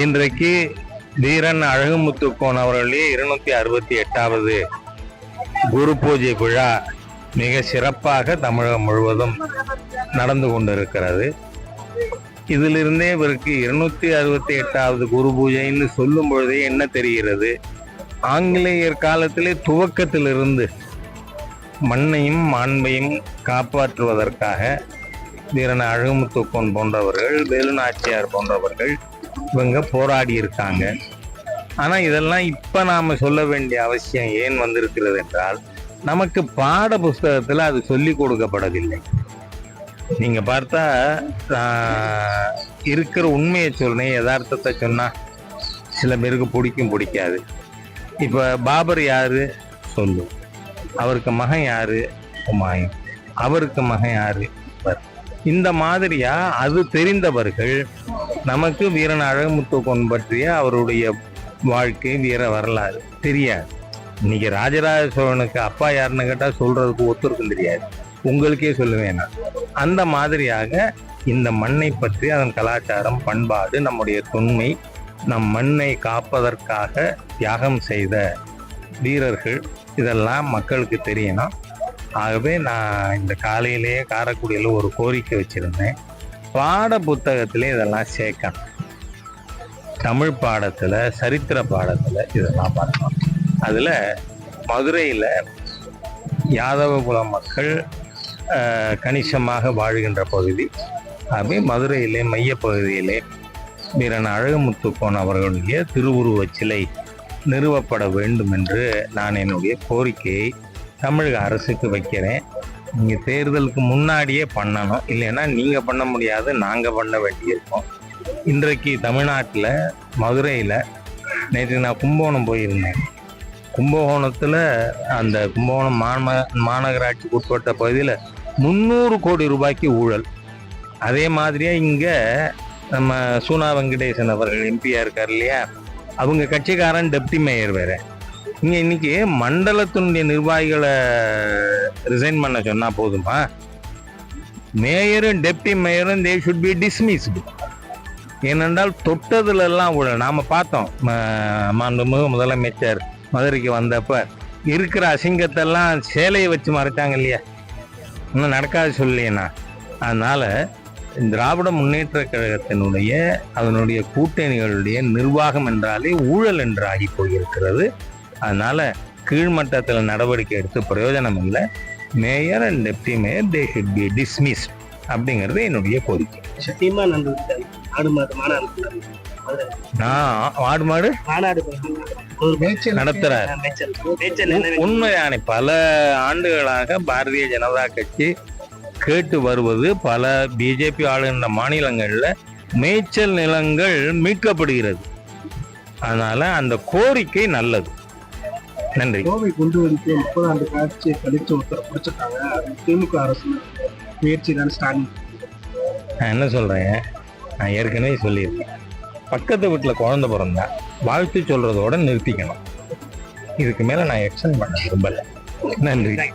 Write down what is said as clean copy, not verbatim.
இன்றைக்கு தீரன் அழகுமுத்துக்கோன் அவர்களுடைய 268வது குரு பூஜை விழா மிக சிறப்பாக தமிழகம் முழுவதும் நடந்து கொண்டிருக்கிறது. இதிலிருந்தே இவருக்கு 268வது குரு பூஜைன்னு சொல்லும் பொழுதே என்ன தெரிகிறது, ஆங்கிலேயர் காலத்திலே துவக்கத்திலிருந்து மண்ணையும் மாண்பையும் காப்பாற்றுவதற்காக தீரன் அழகுமுத்துக்கோன் போன்றவர்கள், வேலு நாச்சியார் போன்றவர்கள் இவங்க போராடி இருக்காங்க. ஆனால் இதெல்லாம் இப்போ நாம் சொல்ல வேண்டிய அவசியம் ஏன் வந்திருக்கிறது என்றால், நமக்கு பாட புஸ்தகத்தில் அது சொல்லி கொடுக்கப்படவில்லை. நீங்கள் பார்த்தா இருக்கிற உண்மையை சொல்றேன், யதார்த்தத்தை சொன்னால் சில பேருக்கு பிடிக்காது. இப்போ பாபர் யாரு சொல்லு, அவருக்கு மகன் யாரு ஹுமாயூன், அவருக்கு மகன் யாரு. இந்த மாதிரியா அது தெரிந்தவர்கள் நமக்கு வீரன் அழகுமுத்துக்கோன் பற்றிய அவருடைய வாழ்க்கை, வீர வரலாறு தெரியாது. இன்னைக்கு ராஜராஜ சோழனுக்கு அப்பா யாருன்னு கேட்டால் சொல்றதுக்கு ஒத்துருக்கும் தெரியாது, உங்களுக்கே சொல்லுவேன் நான். அந்த மாதிரியாக இந்த மண்ணை பற்றி, அதன் கலாச்சாரம், பண்பாடு, நம்முடைய தொன்மை, நம் மண்ணை காப்பதற்காக தியாகம் செய்த வீரர்கள், இதெல்லாம் மக்களுக்கு தெரியணும். ஆகவே நான் இந்த காலையிலேயே காரைக்குடியில் ஒரு கோரிக்கை வச்சுருந்தேன், பாட புத்தகத்திலே இதெல்லாம் சேர்க்கணும். தமிழ் பாடத்தில், சரித்திர பாடத்தில் இதெல்லாம் பார்க்கணும். அதில் மதுரையில் யாதவ குல மக்கள் கணிசமாக வாழ்கின்ற பகுதி. ஆகவே மதுரையிலே மையப்பகுதியிலே வீரன் அழகுமுத்துக்கோன் அவர்களுடைய திருவுருவச் சிலை நிறுவப்பட வேண்டும் என்று நான் என்னுடைய கோரிக்கையை தமிழக அரசுக்கு வைக்கிறேன். நீங்கள் தேர்தலுக்கு முன்னாடியே பண்ணணும், இல்லைன்னா நீங்கள் பண்ண முடியாது, நாங்கள் பண்ண வேண்டியிருக்கோம். இன்றைக்கு தமிழ்நாட்டில் மதுரையில் நேற்று நான் கும்பகோணம் போயிருந்தேன். கும்பகோணத்தில் அந்த கும்பகோணம் மாநகராட்சிக்கு உட்பட்ட பகுதியில் 300 கோடி ரூபாய்க்கு ஊழல். அதே மாதிரியே இங்கே நம்ம சூனா வெங்கடேசன் அவர்கள் எம்பியாக இருக்கார் இல்லையா, அவங்க கட்சிக்காரன் டெப்டி மேயர் வேற. இங்கே இன்னைக்கு மண்டலத்தினுடைய நிர்வாகிகளை ரிசைன் பண்ண சொன்னால் போதுமா? மேயரும் டெப்டி மேயரும் தே ஷுட் பி டிஸ்மிஸ்டு. ஏனென்றால் தொட்டதுலெல்லாம் ஊழல். நாம் பார்த்தோம், மாண்புமிகு முதலமைச்சர் மதுரைக்கு வந்தப்ப இருக்கிற அசிங்கத்தெல்லாம் சேலையை வச்சு மறைச்சாங்க இல்லையா, இன்னும் நடக்காது சொல்லியேண்ணா. அதனால திராவிட முன்னேற்ற கழகத்தினுடைய அதனுடைய கூட்டணிகளுடைய நிர்வாகம் என்றாலே ஊழல் என்று ஆகி போயிருக்கிறது. அதனால கீழ்மட்டத்தில் நடவடிக்கை எடுத்து பிரயோஜனம் இல்லை. Mayor and deputy mayor they should B dismissed அப்படிங்கிறது என்னுடைய கோரிக்கை. ஆடு மாடு நடத்துறாரு. உண்மையான பல ஆண்டுகளாக பாரதிய ஜனதா கட்சி கேட்டு வருவது, பல பிஜேபி ஆளுகின்ற மாநிலங்கள்ல மேய்ச்சல் நிலங்கள் மீட்கப்படுகிறது. அதனால அந்த கோரிக்கை நல்லது. நன்றி. கோவை கொண்டு வந்து 30 ஆண்டு காட்சியை கழித்து முடிச்சிருக்காங்க. திமுக அரசு முயற்சி தான் ஸ்டாலின். நான் என்ன சொல்றேன், நான் ஏற்கனவே சொல்லியிருக்கேன், பக்கத்து வீட்டில் குழந்தை பிறந்தா வாழ்த்து சொல்றதோட நிறுத்திக்கணும். இதுக்கு மேல நான் எக்ஸ்டெண்ட் பண்ண விரும்பல. நன்றி.